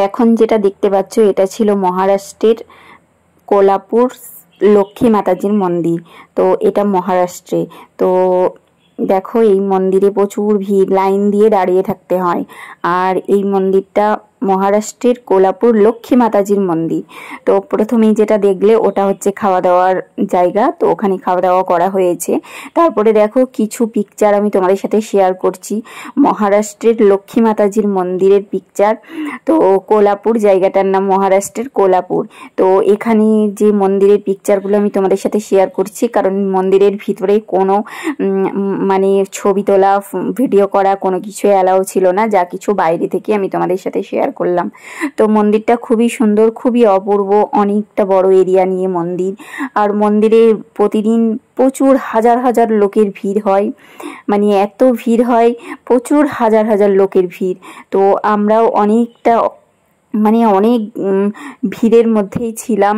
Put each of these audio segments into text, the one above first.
এখন যেটা দেখতে পাচ্ছ এটা ছিল মহারাষ্ট্রের কোলাপুর লক্ষ্মী মাতাজির মন্দির। তো এটা মহারাষ্ট্রে। তো দেখো এই মন্দিরে প্রচুর ভিড়, লাইন দিয়ে দাঁড়িয়ে থাকতে হয়। আর এই মন্দিরটা মহারাষ্ট্রের কোলাপুর লক্ষ্মী মাতাজির মন্দির। তো প্রথমেই যেটা দেখলে ওটা হচ্ছে খাওয়া দাওয়ার জায়গা, তো ওখানে খাওয়া দাওয়া করা হয়েছে। তারপরে দেখো কিছু পিকচার আমি তোমাদের সাথে শেয়ার করছি, মহারাষ্ট্রের লক্ষ্মী মাতাজির মন্দিরের পিকচার। তো কোলাপুর জায়গাটার নাম মহারাষ্ট্রের কোলাপুর। তো এখানে যে মন্দিরের পিকচারগুলো আমি তোমাদের সাথে শেয়ার করছি, কারণ মন্দিরের ভিতরে কোনো মানে ছবি তোলা, ভিডিও করা কোনো কিছু অ্যালাউ ছিল না, যা কিছু বাইরে থেকে আমি তোমাদের সাথে শেয়ার করলাম। তো মন্দিরটা খুবই সুন্দর, খুবই অপূর্ব, অনেকটা বড় এরিয়া নিয়ে মন্দির। আর মন্দিরে প্রতিদিন প্রচুর হাজার হাজার লোকের ভিড় হয়, মানে এত ভিড় হয়, প্রচুর হাজার হাজার লোকের ভিড়। তো আমরাও অনেকটা মানে অনেক ভিড়ের মধ্যেই ছিলাম।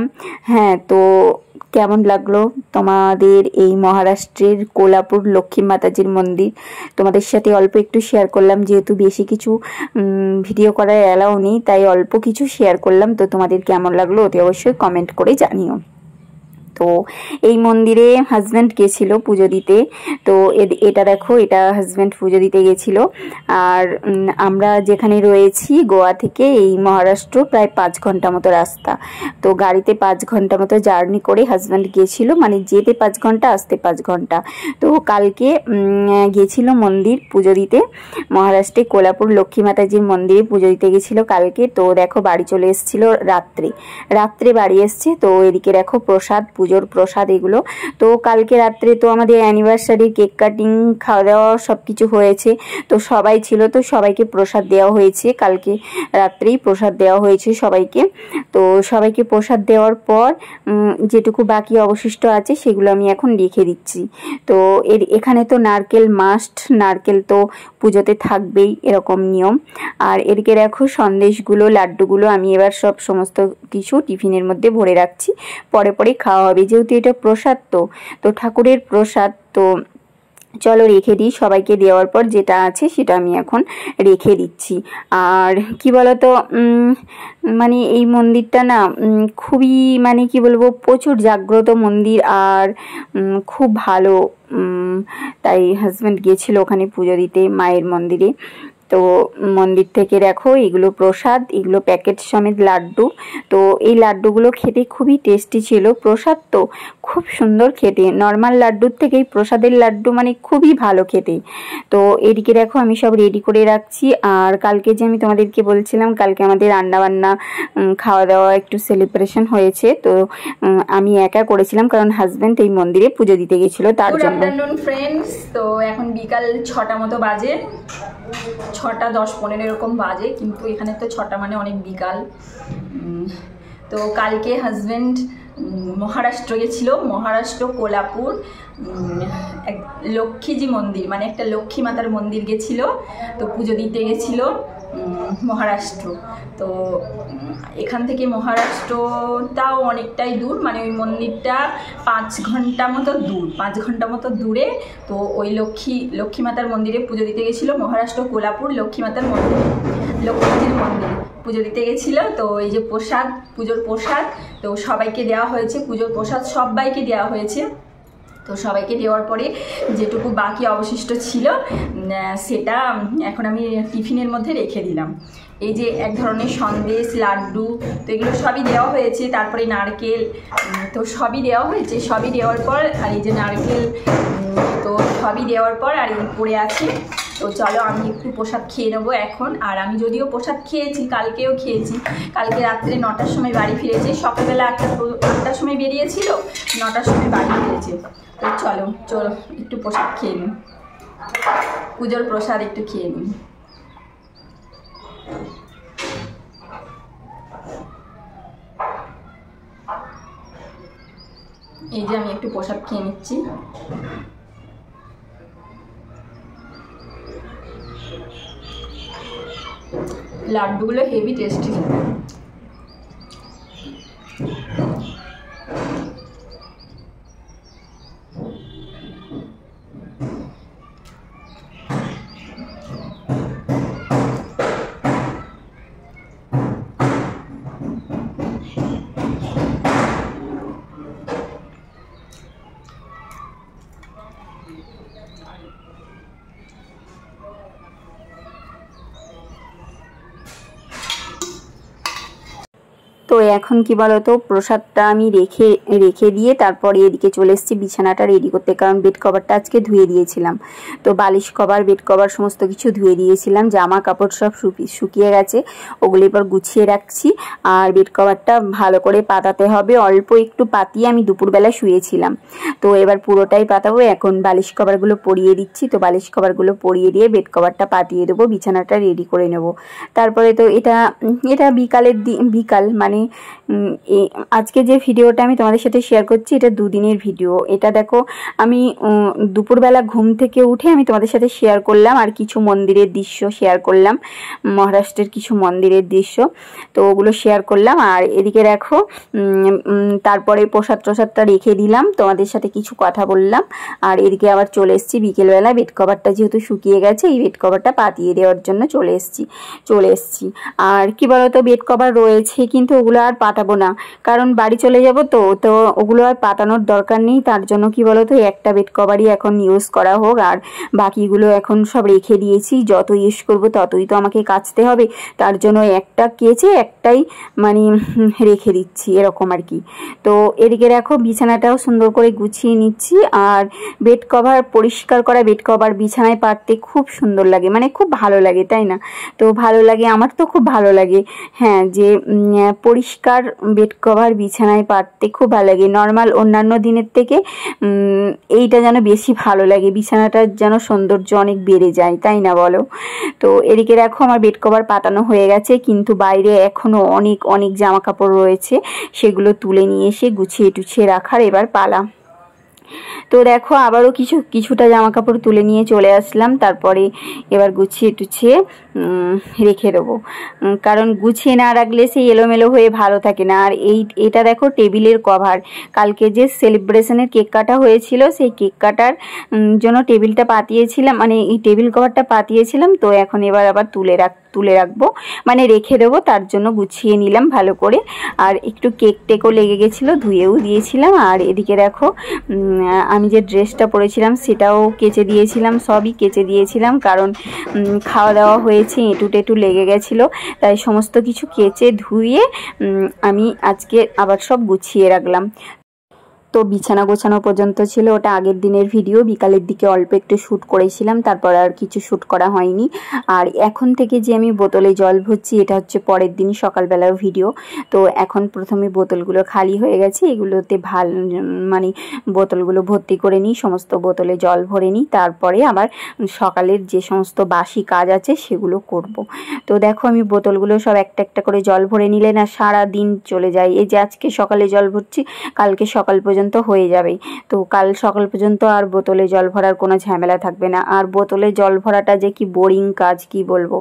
হ্যাঁ, তো কেমন লাগলো তোমাদের এই মহারাষ্ট্রের কোলাপুর লক্ষ্মী মাতাজির মন্দির? তোমাদের সাথে অল্প একটু শেয়ার করলাম, যেহেতু বেশি কিছু ভিডিও করার অ্যালাউ নেই, তাই অল্প কিছু শেয়ার করলাম। তো তোমাদের কেমন লাগলো অতি অবশ্যই কমেন্ট করে জানিও। তো এই মন্দিরে হাজব্যান্ড গেছিল পুজো দিতে। তো এটা দেখো, এটা হাজব্যান্ড পুজো দিতে গেছিল। আর আমরা যেখানে রয়েছি গোয়া থেকে এই মহারাষ্ট্র প্রায় 5 ঘন্টা মতো রাস্তা। তো গাড়িতে 5 ঘন্টা মতো জার্নি করে হাজব্যান্ড গেছিল, মানে যেতে 5 ঘন্টা, আসতে 5 ঘন্টা। তো কালকে গেছিল মন্দির পুজো দিতে, মহারাষ্ট্রে কোলাপুর লক্ষ্মী মাতাজির মন্দিরে পুজো দিতে গেছিল কালকে। তো দেখো বাড়ি চলে এসেছিল রাত্রে বাড়ি এসছে। তো এদিকে দেখো প্রসাদ, পুজোর প্রসাদ এগুলো। তো কালকে রাত্রে তো আমাদের অ্যানিভার্সারি, কেক কাটিং, খাওয়া দাওয়া সব কিছু হয়েছে। তো সবাই ছিল, তো সবাইকে প্রসাদ দেওয়া হয়েছে, কালকে রাত্রেই প্রসাদ দেওয়া হয়েছে সবাইকে। তো সবাইকে প্রসাদ দেওয়ার পর যেটুকু বাকি অবশিষ্ট আছে সেগুলো আমি এখন রেখে দিচ্ছি। তো এখানে তো নারকেল মাস্ট, নারকেল তো পুজোতে থাকবেই, এরকম নিয়ম। আর এদিকে দেখো সন্দেশগুলো, লাড্ডুগুলো আমি এবার সমস্ত কিছু টিফিনের মধ্যে ভরে রাখছি, পরে পরে খাওয়া হবে, যেহেতু এটা প্রসাদ। তো ঠাকুরের প্রসাদ, তো চলো রেখে দিই। সবাইকে দেওয়ার পর যেটা আছে সেটা আমি এখন রেখে দিচ্ছি। আর কি বলতো, মানে এই মন্দিরটা না খুবই, মানে কি বলবো, প্রচুর জাগ্রত মন্দির আর খুব ভালো। তাই হাজব্যান্ড গিয়েছিল ওখানে পুজো দিতে মায়ের মন্দিরে। তো মন্দির থেকে দেখো এগুলো প্রসাদ, এগুলো প্যাকেট সমেত লাড্ডু। তো এই লাড্ডুগুলো খেতে খুবই টেস্টি ছিল, প্রসাদ তো খুব সুন্দর খেতে, নর্মাল লাড্ডুর থেকে এই প্রসাদের লাড্ডু মানে খুবই ভালো খেতে। তো এদিকে দেখো আমি সব রেডি করে রাখছি। আর কালকে যে আমি তোমাদেরকে বলছিলাম, কালকে আমাদের রান্নাবান্না, খাওয়া দাওয়া, একটু সেলিব্রেশন হয়েছে। তো আমি একা করেছিলাম, কারণ হাজব্যান্ড এই মন্দিরে পুজো দিতে গেছিল তার জন্য। Good afternoon friends. তো এখন বিকাল 6টা মতো বাজে, 6টা 10-15 এরকম বাজে, কিন্তু এখানে তো 6টা মানে অনেক বিকাল। তো কালকে হাজব্যান্ড মহারাষ্ট্র গেছিল, মহারাষ্ট্র কোলাপুর এক লক্ষ্মীজি মন্দির, মানে একটা লক্ষ্মী মাতার মন্দির গেছিল। তো পুজো দিতে গেছিল মহারাষ্ট্র। তো এখান থেকে মহারাষ্ট্রটাও অনেকটাই দূর, মানে ওই মন্দিরটা 5 ঘন্টা মতো দূর, 5 ঘন্টা মতো দূরে। তো ওই লক্ষ্মী মাতার মন্দিরে পুজো দিতে গেছিলো, মহারাষ্ট্র কোলাপুর লক্ষ্মী মাতার মন্দির, লক্ষ্মীজির মন্দিরে পুজো দিতে গেছিলো। তো এই যে প্রসাদ, পুজোর প্রসাদ, তো সবাইকে দেওয়া হয়েছে, পুজোর প্রসাদ সবাইকে দেওয়া হয়েছে। তো সবাইকে দেওয়ার পরে যেটুকু বাকি অবশিষ্ট ছিল সেটা এখন আমি টিফিনের মধ্যে রেখে দিলাম। এই যে এক ধরনের সন্দেশ, লাড্ডু, তো এগুলো সবই দেওয়া হয়েছে। তারপরে নারকেল, তো সবই দেওয়া হয়েছে। সবই দেওয়ার পর, আর এই যে নারকেল, তো সবই দেওয়ার পর আর এই পড়ে আছে। তো চলো আমি একটু প্রসাদ খেয়ে নেবো এখন। আর আমি যদিও প্রসাদ খেয়েছি, কালকেও খেয়েছি, কালকে রাত্রে 9টার সময় বাড়ি ফিরেছি। সকালবেলা 8টার সময় বেরিয়েছিল, 9টার সময় বাড়ি ফিরেছে। তো চলো একটু প্রসাদ খেয়ে নিই, পুজোর প্রসাদ একটু খেয়ে নিই। এই যে আমি একটু প্রসাদ খেয়ে নিচ্ছি। লাড্ডুগুলো হেভি টেস্টি। তো এখন কি বলতো, প্রসাদটা আমি রেখে দিয়ে তারপরে এদিকে চলে এসেছি বিছানাটা রেডি করতে, কারণ বেড কভারটা আজকে ধুয়ে দিয়েছিলাম। তো বালিশ কভার, বেড কভার সমস্ত কিছু ধুয়ে দিয়েছিলাম, জামা কাপড় সব শুকিয়ে গেছে, ওগুলো এবার গুছিয়ে রাখছি। আর বেড কভারটা ভালো করে পাতাতে হবে, অল্প একটু পাতিয়ে আমি দুপুরবেলা শুয়েছিলাম, তো এবার পুরোটাই পাতাবো। এখন বালিশ কভারগুলো পরিয়ে দিচ্ছি, তো বালিশ কভারগুলো পরিয়ে দিয়ে বেড কভারটা পাতিয়ে দেবো, বিছানাটা রেডি করে নেব। তারপরে তো এটা বিকাল মানে আজকে যে ভিডিওটা আমি তোমাদের সাথে শেয়ার করছি এটা দুদিনের ভিডিও। এটা দেখো আমি দুপুরবেলা ঘুম থেকে উঠে আমি তোমাদের সাথে শেয়ার করলাম, আর কিছু মন্দিরের দৃশ্য শেয়ার করলাম, মহারাষ্ট্রের কিছু মন্দিরের দৃশ্য, তো ওগুলো শেয়ার করলাম। আর এদিকে দেখো তারপরে প্রসাদটা রেখে দিলাম, তোমাদের সাথে কিছু কথা বললাম। আর এদিকে আবার চলে এসেছি বিকেলবেলা, বেড কভারটা যেহেতু শুকিয়ে গেছে, এই বেড কভারটা পাতিয়ে দেওয়ার জন্য চলে এসেছি। আর কি বলতো, বেড কভার রয়েছে কিন্তু ওগুলো আর পাতাবো না, কারণ বাড়ি চলে যাব, তো ওগুলো আর পাতানোর দরকার নেই। তার জন্য কি বলতো, একটা বেড কভারই এখন ইউজ করা হোক, আর বাকিগুলো এখন সব রেখে দিয়েছি। যত ইউজ করব ততই তো আমাকে কাচতে হবে, তার জন্য একটা কেচে একটাই মানে রেখে দিচ্ছি, এরকম আর কি। তো এদিকে দেখো বিছানাটাও সুন্দর করে গুছিয়ে নিচ্ছি। আর বেড কভার, পরিষ্কার করা বেড কভার বিছানায় পাততে খুব সুন্দর লাগে, মানে খুব ভালো লাগে, তাই না? তো ভালো লাগে, আমার তো খুব ভালো লাগে। হ্যাঁ, যে পরিষ্কার বেড কভার বিছানায় পাততে খুব ভালো লাগে। নর্মাল অন্যান্য দিনের থেকে এইটা যেন বেশি ভালো লাগে, বিছানাটার যেন সৌন্দর্য অনেক বেড়ে যায়, তাই না বলো? তো এদিকে দেখো আমার বেড কভার পাতানো হয়ে গেছে, কিন্তু বাইরে এখনো অনেক জামা কাপড় রয়েছে, সেগুলো তুলে নিয়ে এসে গুছিয়ে টুছিয়ে রাখার এবার পালা। তো দেখো আবারও কিছুটা জামা কাপড় তুলে নিয়ে চলে আসলাম, তারপরে এবার গুছিয়ে টুছিয়ে রেখে দেবো, কারণ গুছিয়ে না রাখলে সেই এলোমেলো হয়ে ভালো থাকে না। আর এটা দেখো টেবিলের কভার, কালকে যে সেলিব্রেশনের কেক কাটা হয়েছিল, সেই কেক কাটার জন্য টেবিলটা পাতিয়েছিলাম, মানে এই টেবিল কভারটা পাতিয়েছিলাম, তো এখন এবার আবার তুলে রাখবো, মানে রেখে দেবো, তার জন্য গুছিয়ে নিলাম ভালো করে। আর একটু কেকও লেগে গেছিলো, ধুয়েও দিয়েছিলাম। আর এদিকে দেখো আমি যে ড্রেসটা পরেছিলাম সেটাও কেচে দিয়েছিলাম, সবই কেচে দিয়েছিলাম, কারণ খাওয়া দাওয়া হয়েছে, এঁটু লেগে গেছিলো, তাই সমস্ত কিছু কেচে ধুয়ে আমি আজকে আবার সব গুছিয়ে রাখলাম। তো বিছানা গোছানো পর্যন্ত ছিল, ওটা আগের দিনের ভিডিও। বিকালের দিকে অল্প একটু শ্যুট করেছিলাম, তারপর আর কিছু শ্যুট করা হয়নি। আর এখন থেকে যে আমি বোতলে জল ভরছি, এটা হচ্ছে পরের দিন সকালবেলার ভিডিও। তো এখন প্রথমে বোতলগুলো খালি হয়ে গেছে, এগুলোতে মানে বোতলগুলো ভর্তি করে নিই, সমস্ত বোতলে জল ভরে নিই, তারপরে আবার সকালের যে সমস্ত বাসি কাজ আছে সেগুলো করব। তো দেখো আমি বোতলগুলো সব একটা করে জল ভরে নিলে না সারা দিন চলে যায়। এই যে আজকে সকালে জল ভরছি, কালকে সকাল পর্যন্ত হয়ে যাবে, তো কাল সকাল পর্যন্ত আর বোতলে জল ভরার কোনো ঝামেলা থাকবে না। আর বোতলে জল ভরাটা যে কি বোরিং কাজ, কি বলবো।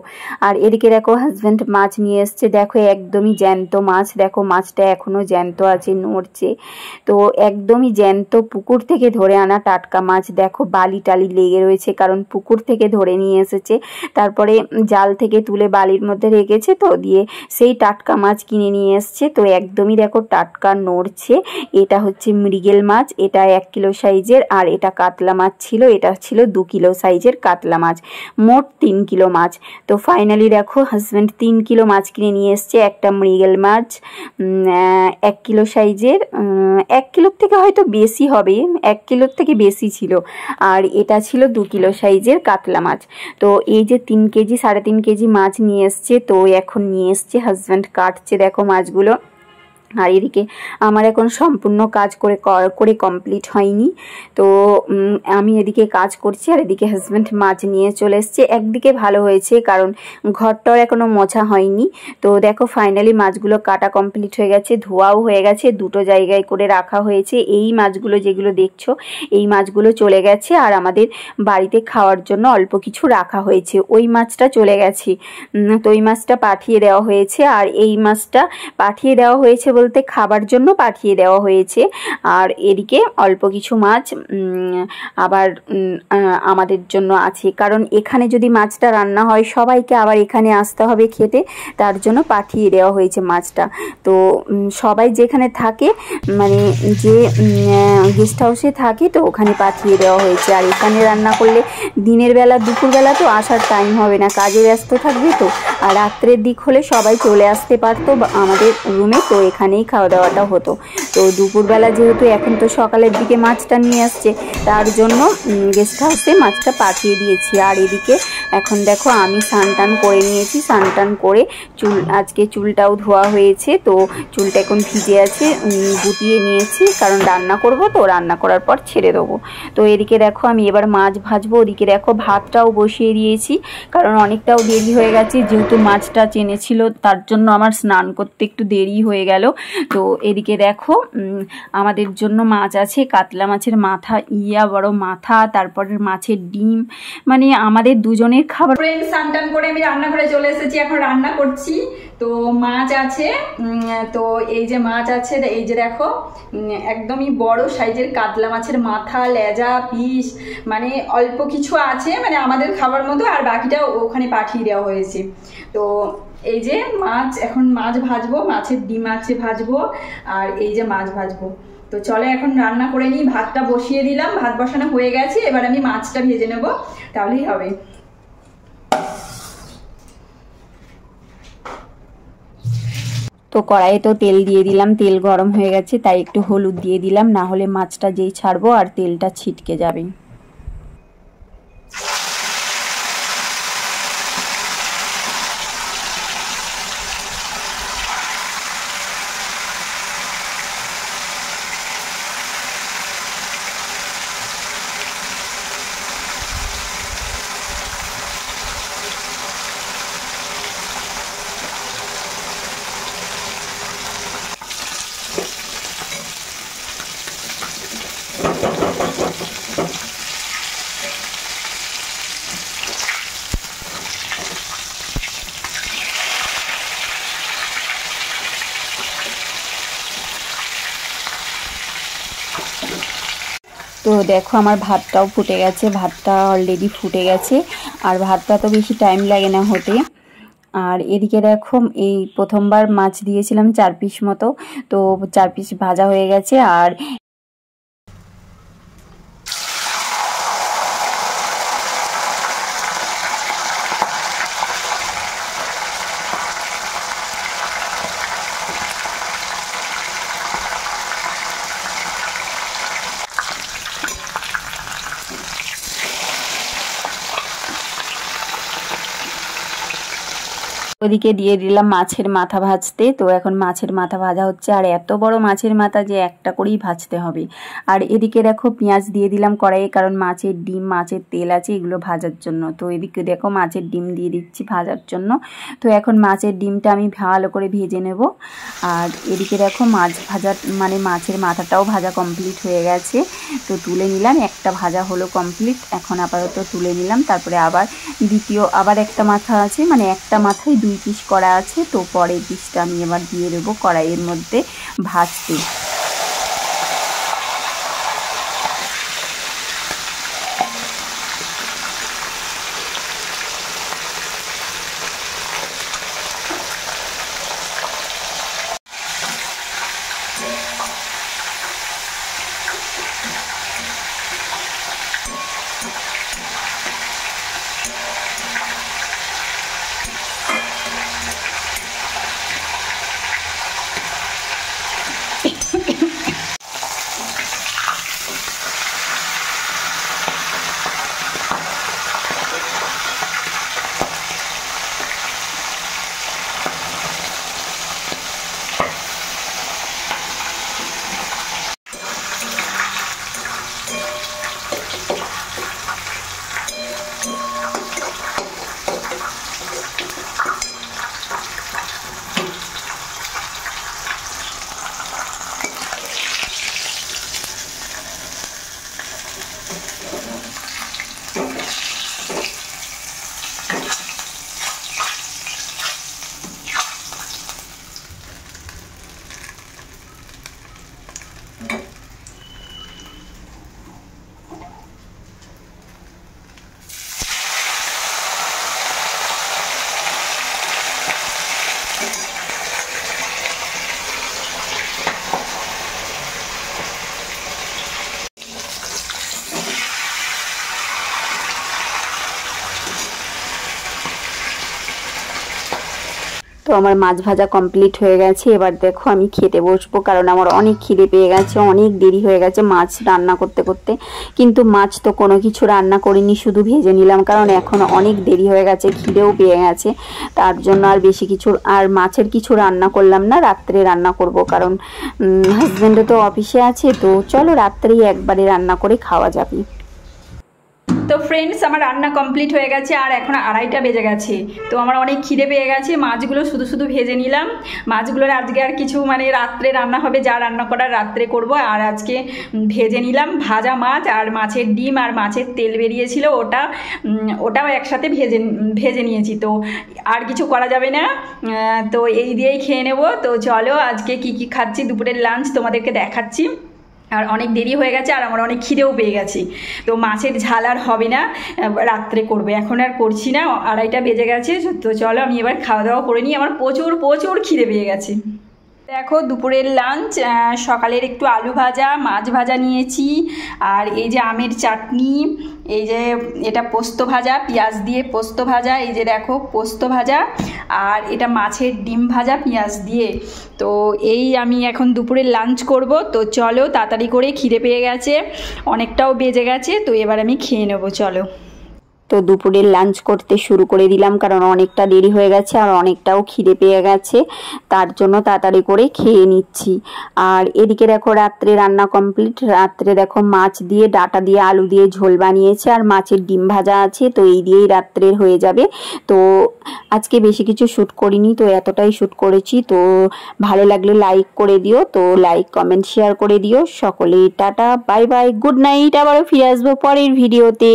আর এদিকে দেখো হাজব্যান্ড মাছ নিয়ে এসছে, দেখো একদমই জ্যান্ত মাছ, দেখো মাছটা এখনো জ্যান্ত আছে, নড়ছে। তো একদমই জ্যান্ত পুকুর থেকে ধরে আনা টাটকা মাছ, দেখো বালি টালি লেগে রয়েছে, কারণ পুকুর থেকে ধরে নিয়ে এসেছে, তারপরে জাল থেকে তুলে বালির মধ্যে রেখেছে, তো দিয়ে সেই টাটকা মাছ কিনে নিয়ে এসছে। তো একদমই দেখো টাটকা, নড়ছে। এটা হচ্ছে মৃগেল মাছ, এটা 1 কিলো সাইজের, আর এটা কাতলা মাছ ছিল, এটা ছিল 2 কিলো সাইজের কাতলা মাছ, মোট 3 কিলো মাছ। তো ফাইনালি দেখো হাজব্যান্ড 3 কিলো মাছ কিনে নিয়ে এসছে। একটা মৃগেল মাছ 1 কিলো সাইজের, 1 কিলোর থেকে হয়তো বেশি হবে, 1 কিলোর থেকে বেশি ছিল, আর এটা ছিল 2 কিলো সাইজের কাতলা মাছ। তো এই যে 3 কেজি 3.5 কেজি মাছ নিয়ে এসছে, তো এখন নিয়ে এসছে, হাজব্যান্ড কাটছে দেখো মাছগুলো। আর এদিকে আমার এখন সম্পূর্ণ কাজ করে কমপ্লিট হয়নি, তো আমি এদিকে কাজ করছি, আর এদিকে হাজব্যান্ড মাছ নিয়ে চলে এসছে। একদিকে ভালো হয়েছে, কারণ ঘরটাও এখনও মোছা হয়নি। তো দেখো ফাইনালি মাছগুলো কাটা কমপ্লিট হয়ে গেছে, ধোয়াও হয়ে গেছে, দুটো জায়গায় করে রাখা হয়েছে। এই মাছগুলো যেগুলো দেখছো, এই মাছগুলো চলে গেছে, আর আমাদের বাড়িতে খাওয়ার জন্য অল্প কিছু রাখা হয়েছে, ওই মাছটা চলে গেছে। তো ওই মাছটা পাঠিয়ে দেওয়া হয়েছে, আর এই মাছটা পাঠিয়ে দেওয়া হয়েছে বলতে খাবার জন্য পাঠিয়ে দেওয়া হয়েছে। আর এদিকে অল্প কিছু মাছ আবার আমাদের জন্য আছে, কারণ এখানে যদি মাছটা রান্না হয় সবাইকে আবার এখানে আসতে হবে খেতে, তার জন্য পাঠিয়ে দেওয়া হয়েছে মাছটা। তো সবাই যেখানে থাকে মানে যে গেস্ট হাউসে থাকে তো ওখানে পাঠিয়ে দেওয়া হয়েছে। আর এখানে রান্না করলে দিনের বেলা দুপুরবেলা তো আসার টাইম হবে না, কাজে ব্যস্ত থাকবে তো, আর রাত্রের দিক হলে সবাই চলে আসতে পারতো আমাদের রুমে, তো এখানেই খাওয়া দাওয়াটা হতো। তো দুপুরবেলা যেহেতু এখন তো সকালের দিকে মাছটা নিয়ে আসছে, তার জন্য গেস্ট হাউসে মাছটা পাঠিয়ে দিয়েছি। আর এদিকে এখন দেখো আমি স্নান টান করে নিয়েছি, স্নান টান করে আজকে চুলটাও ধোয়া হয়েছে, তো চুলটা এখন ভিজে আছে, গুটিয়ে নিয়েছি কারণ রান্না করব, তো রান্না করার পর ছেড়ে দেবো। তো এদিকে দেখো আমি এবার মাছ ভাজবো, ওদিকে দেখো ভাতটাও বসিয়ে দিয়েছি, কারণ অনেকটাও দেরি হয়ে গেছে, যেহেতু মাছটা চেনেছিল তার জন্য আমার স্নান করতে একটু দেরি হয়ে গেল। তো এদিকে দেখো আমাদের জন্য মাছ আছে, কাতলা মাছের মাথা, ইয়া বড় মাথা, তারপরে মাছের ডিম, মানে আমাদের দুজনের খাবার। স্নান টান করে আমি রান্না করে চলে এসেছি, এখন রান্না করছি। তো মাছ আছে, তো এই যে মাছ আছে, এই যে দেখো একদমই বড় সাইজের কাতলা মাছের মাথা, লেজা, পিস, মানে অল্প কিছু আছে মানে আমাদের খাবার মতো, আর বাকিটা ওখানে পাঠিয়ে দেওয়া হয়েছে। তো এই যে মাছ, এখন মাছ ভাজবো, মাছের ডিম আছে ভাজবো, আর এই যে মাছ ভাজবো। তো চলে এখন রান্না করে নিই, ভাতটা বসিয়ে দিলাম, ভাত বসানো হয়ে গেছে, এবার আমি মাছটা ভেজে নেব, তাহলেই হবে। তো কড়াইয়ে তো তেল দিয়ে দিলাম, তেল গরম হয়ে গেছে, তাই একটু হলুদ দিয়ে দিলাম, না হলে মাছটা যেই ছাড়বো আর তেলটা ছিটকে যাবে। তো দেখো আমার ভাতটাও ফুটে গেছে, ভাতটা অলরেডি ফুটে গেছে, আর ভাতটা তো বেশি টাইম লাগে না হতে। আর এদিকে দেখো এই প্রথমবার মাছ দিয়েছিলাম 4 পিস মতো, তো 4 পিস ভাজা হয়ে গেছে। আর ওদিকে দিয়ে দিলাম মাছের মাথা ভাজতে। তো এখন মাছের মাথা ভাজা হচ্ছে, আর এত বড় মাছের মাথা যে একটা করেই ভাজতে হবে। আর এদিকে দেখো পেঁয়াজ দিয়ে দিলাম কড়াইয়ে, কারণ মাছের ডিম, মাছের তেল আছে এগুলো ভাজার জন্য। তো এদিকে দেখো মাছের ডিম দিয়ে দিচ্ছি ভাজার জন্য। তো এখন মাছের ডিমটা আমি ভালো করে ভেজে নেব। আর এদিকে দেখো মাছ ভাজা মানে মাছের মাথাটাও ভাজা কমপ্লিট হয়ে গেছে, তো তুলে নিলাম, একটা ভাজা হলো কমপ্লিট। এখন আপাতত তুলে নিলাম, তারপরে আবার আবার একটা মাথা আছে, মানে একটা মাথায় 2 পিস করা আছে, তো পরের পিসটা আমি এবার দিয়ে দেবো কড়াইয়ের মধ্যে ভাজতে। আমার মাছ ভাজা কমপ্লিট হয়ে গেছে। এবার দেখো আমি খেতে বসবো, কারণ আমার অনেক খিদে পেয়ে গেছে, অনেক দেরি হয়ে গেছে মাছ রান্না করতে করতে। কিন্তু মাছ তো কোনো কিছু রান্না করিনি, শুধু ভেজে নিলাম, কারণ এখন অনেক দেরি হয়ে গেছে, খিদেও পেয়ে গেছে। তার জন্য আর বেশি কিছু আর মাছের কিছু রান্না করলাম না, রাত্রে রান্না করব, কারণ হাজব্যান্ডও তো অফিসে আছে। তো চলো রাত্রেই একবারে রান্না করে খাওয়া যাবে। তো ফ্রেন্ডস, আমার রান্না কমপ্লিট হয়ে গেছে আর এখন 2:30 বেজে গেছে। তো আমার অনেক খিদে পেয়ে গেছে, মাছগুলো শুধু শুধু ভেজে নিলাম। মাছগুলোর আজকে আর কিছু রাত্রে রান্না হবে, যা রান্না করার রাত্রে করব। আর আজকে ভেজে নিলাম ভাজা মাছ, আর মাছের ডিম আর মাছের তেল বেরিয়েছিল, ওটাও একসাথে ভেজে নিয়েছি। তো আর কিছু করা যাবে না, তো এই দিয়েই খেয়ে নেব। তো চলো আজকে কি কি খাচ্ছি, দুপুরের লাঞ্চ তোমাদেরকে দেখাচ্ছি। আর অনেক দেরি হয়ে গেছে আর আমার অনেক খিদেও পেয়ে গেছে। তো মাছের ঝাল আর হবে না, রাত্রে করবে, এখন আর করছি না, 2:30 বেজে গেছে। তো চলো আমি এবার খাওয়া দাওয়া করে নিই, আমার প্রচুর প্রচুর খিদে পেয়ে গেছে। দেখো দুপুরের লাঞ্চ, সকালের একটু আলু ভাজা, মাছ ভাজা নিয়েছি, আর এই যে আমের চাটনি, এই যে এটা পোস্ত ভাজা, পেঁয়াজ দিয়ে পোস্ত ভাজা, এই যে দেখো পোস্ত ভাজা, আর এটা মাছের ডিম ভাজা পেঁয়াজ দিয়ে। তো এই আমি এখন দুপুরের লাঞ্চ করব। তো চলো তাড়াতাড়ি করে, খিদে পেয়ে গেছে, অনেকটাও বেজে গেছে। তো এবার আমি খেয়ে নেবো, চলো। তো দুপুরের লাঞ্চ করতে শুরু করে দিলাম, কারণ অনেকটা দেরি হয়ে গেছে আর অনেকটাও খিদে পেয়ে গেছে, তার জন্য তাড়াতাড়ি করে খেয়ে নিচ্ছি। আর এদিকে দেখো রাত্রে রান্না কমপ্লিট। রাত্রে দেখো মাছ দিয়ে, ডাঁটা দিয়ে, আলু দিয়ে ঝোল বানিয়েছে, আর মাছের ডিম ভাজা আছে। তো এই দিয়েই রাত্রের হয়ে যাবে। তো আজকে বেশি কিছু শ্যুট করিনি, তো এতটাই শ্যুট করেছি। তো ভালো লাগলে লাইক করে দিও, তো লাইক কমেন্ট শেয়ার করে দিও। সকলেই tata, bye bye, good night. আবারও ফিরে আসবো পরের ভিডিওতে।